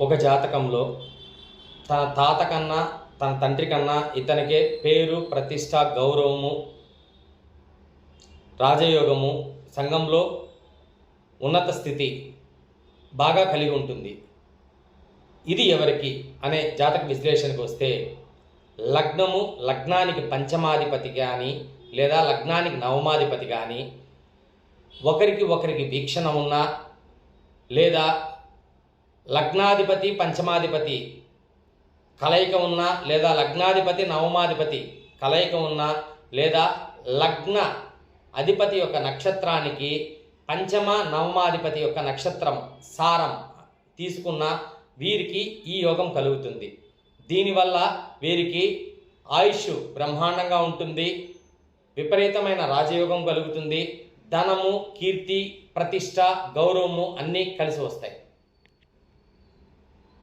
ఒక జాతకంలో తన తాత కన్నా తన తండ్రి కన్నా ఇతనికే పేరు, ప్రతిష్ట, గౌరవము, రాజయోగము, సంఘంలో ఉన్నత స్థితి బాగా కలిగి ఉంటుంది. ఇది ఎవరికి అనే జాతక విశ్లేషణకు వస్తే, లగ్నానికి పంచమాధిపతి కానీ లేదా లగ్నానికి నవమాధిపతి కానీ ఒకరికి వీక్షణ ఉన్నా, లేదా లగ్నాధిపతి పంచమాధిపతి కలయిక ఉన్నా, లేదా లగ్నాధిపతి నవమాధిపతి కలయిక ఉన్నా, లేదా లగ్న అధిపతి యొక్క నక్షత్రానికి పంచమ నవమాధిపతి యొక్క నక్షత్రం సారం తీసుకున్న వీరికి ఈ యోగం కలుగుతుంది. దీనివల్ల వీరికి ఆయుష్ బ్రహ్మాండంగా ఉంటుంది, విపరీతమైన రాజయోగం కలుగుతుంది, ధనము, కీర్తి, ప్రతిష్ట, గౌరవము అన్నీ కలిసి వస్తాయి.